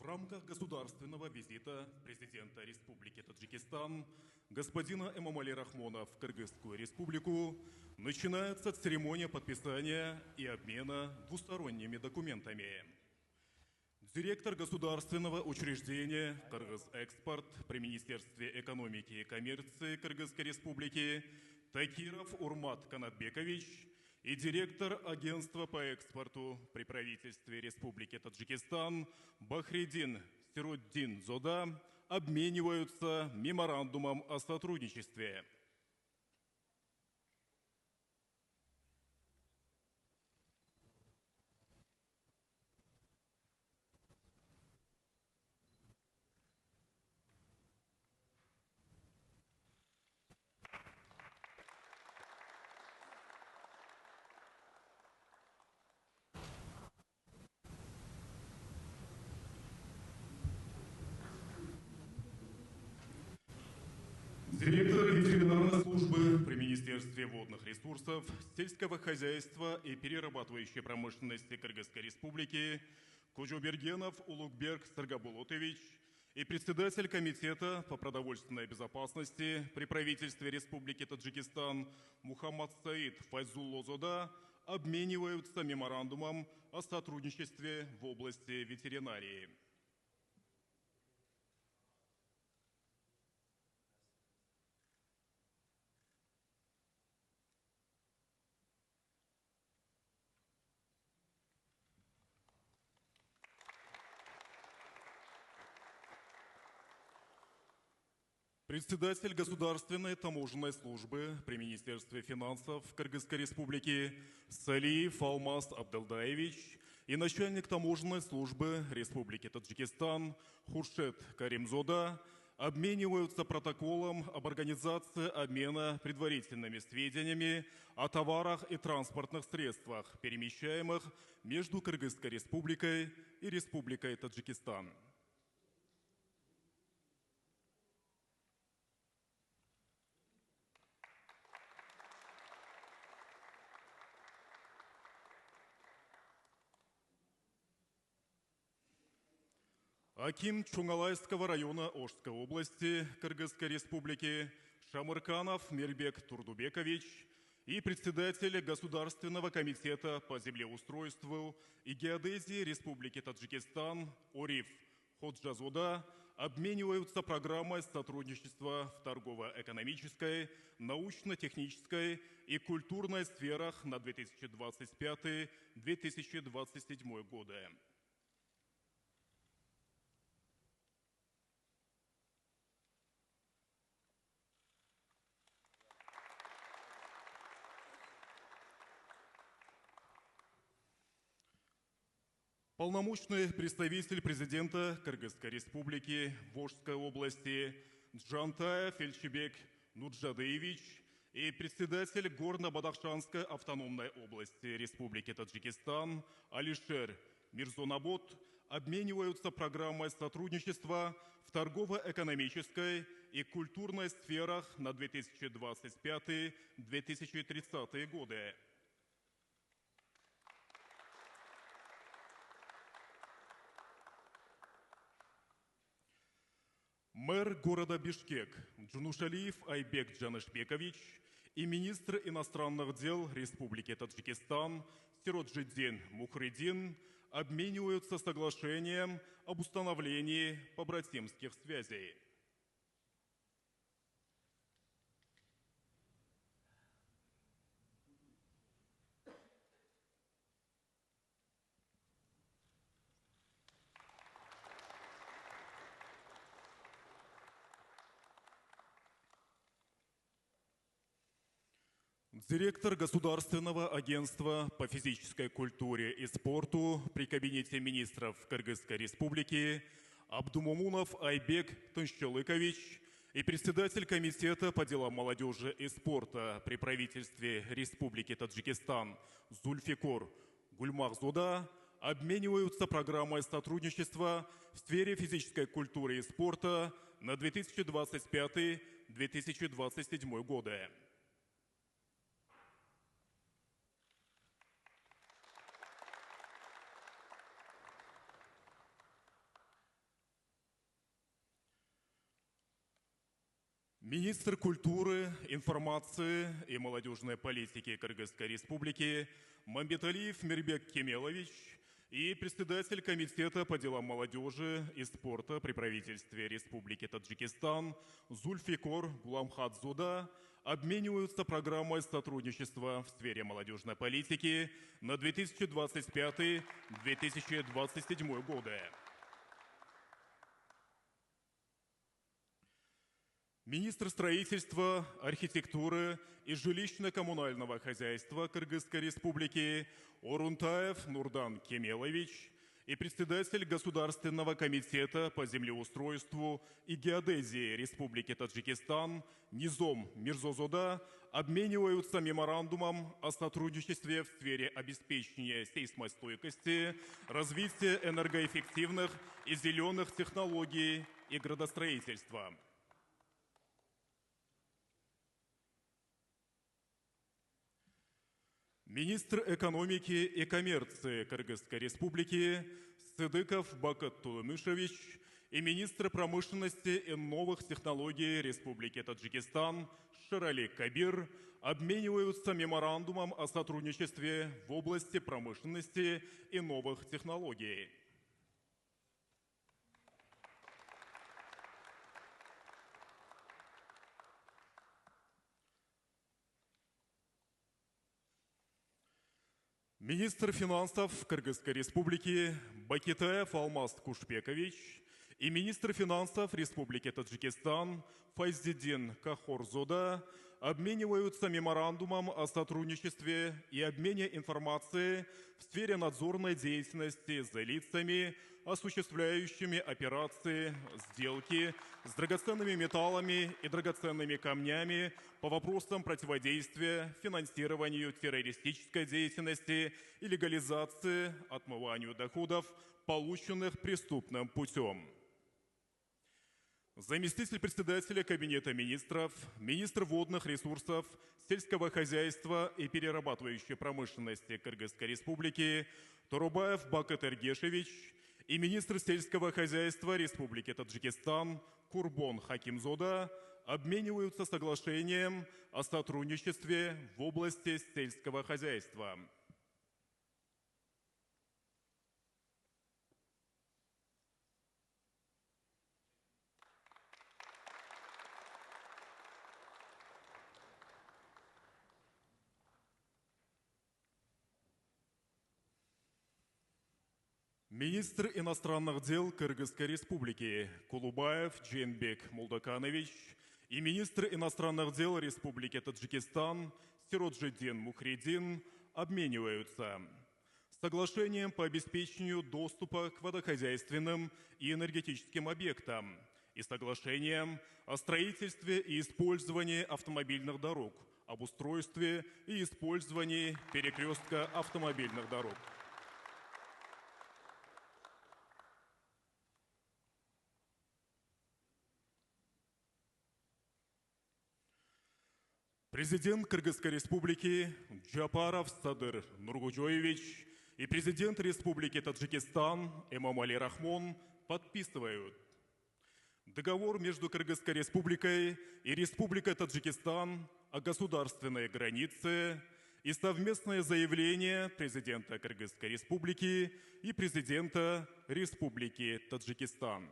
рамках государственного визита президента Республики Таджикистан господина Эмомали Рахмона в Кыргызскую республику начинается церемония подписания и обмена двусторонними документами. Директор государственного учреждения «Кыргыз-Экспорт» при Министерстве экономики и коммерции Кыргызской республики Такиров Урмат Канатбекович и директор агентства по экспорту при правительстве Республики Таджикистан Бахридин Сируддин Зода обмениваются меморандумом о сотрудничестве. Директор ветеринарной службы при Министерстве водных ресурсов, сельского хозяйства и перерабатывающей промышленности Кыргызской республики Кожобергенов Улугберг Саргабулотович и председатель Комитета по продовольственной безопасности при правительстве Республики Таджикистан Мухаммад Саид Файзуллозода обмениваются меморандумом о сотрудничестве в области ветеринарии. Председатель Государственной таможенной службы при Министерстве финансов Кыргызской республики Салиев Алмаз Абдалдаевич и начальник таможенной службы Республики Таджикистан Хуршет Каримзода обмениваются протоколом об организации обмена предварительными сведениями о товарах и транспортных средствах, перемещаемых между Кыргызской республикой и Республикой Таджикистан. Аким Чунгалайского района Ошской области Кыргызской республики Шамырканов Мирбек Турдубекович и председатель Государственного комитета по землеустройству и геодезии Республики Таджикистан Ориф Ходжазода обмениваются программой сотрудничества в торгово-экономической, научно-технической и культурной сферах на 2025-2027 годы. Полномочный представитель президента Кыргызской республики в Ошской области Джантаев Эльчебек Нуджадеевич и председатель Горно-Бадахшанской автономной области Республики Таджикистан Алишер Мирзонабот обмениваются программой сотрудничества в торгово-экономической и культурной сферах на 2025-2030 годы. Мэр города Бишкек Джунушалиев Айбек Джанышбекович и министр иностранных дел Республики Таджикистан Сироджиддин Мухридин обмениваются соглашением об установлении побратимских связей. Директор Государственного агентства по физической культуре и спорту при Кабинете министров Кыргызской республики Абдумомунов Айбек Тынчалыкович и председатель Комитета по делам молодежи и спорта при правительстве Республики Таджикистан Зульфикор Гульмахзода обмениваются программой сотрудничества в сфере физической культуры и спорта на 2025-2027 годы. Министр культуры, информации и молодежной политики Кыргызской Республики Мамбеталиев Мирбек Кемелович и председатель Комитета по делам молодежи и спорта при правительстве Республики Таджикистан Зульфикор Гуламхадзуда обмениваются программой сотрудничества в сфере молодежной политики на 2025-2027 годы. Министр строительства, архитектуры и жилищно-коммунального хозяйства Кыргызской Республики Орунтаев Нурдан Кемелович и председатель Государственного комитета по землеустройству и геодезии Республики Таджикистан Низом Мирзозода обмениваются меморандумом о сотрудничестве в сфере обеспечения сейсмостойкости, развития энергоэффективных и зеленых технологий и градостроительства. Министр экономики и коммерции Кыргызской Республики Сыдыков Бакыт Тулымышевич и министр промышленности и новых технологий Республики Таджикистан Шерали Кабир обмениваются меморандумом о сотрудничестве в области промышленности и новых технологий. Министр финансов Кыргызской Республики Бакитаев Алмаз Кушпекович и министр финансов Республики Таджикистан Файздидин Кахорзода обмениваются меморандумом о сотрудничестве и обмене информацией в сфере надзорной деятельности за лицами, осуществляющими операции, сделки с драгоценными металлами и драгоценными камнями по вопросам противодействия финансированию террористической деятельности и легализации отмыванию доходов, полученных преступным путем. Заместитель председателя Кабинета министров, министр водных ресурсов, сельского хозяйства и перерабатывающей промышленности Кыргызской Республики Турубаев Бакыт Эргешевич и министр сельского хозяйства Республики Таджикистан Курбон Хакимзода обмениваются соглашением о сотрудничестве в области сельского хозяйства. Министр иностранных дел Кыргызской Республики Кулубаев Дженбек Мулдаканович и министр иностранных дел Республики Таджикистан Сироджидин Мухридин обмениваются соглашением по обеспечению доступа к водохозяйственным и энергетическим объектам и соглашением о строительстве и использовании автомобильных дорог, об устройстве и использовании перекрестка автомобильных дорог. Президент Кыргызской Республики Джапаров Садыр Нургужоевич и президент Республики Таджикистан Эмомали Рахмон подписывают договор между Кыргызской Республикой и Республикой Таджикистан о государственной границе и совместное заявление президента Кыргызской Республики и президента Республики Таджикистан.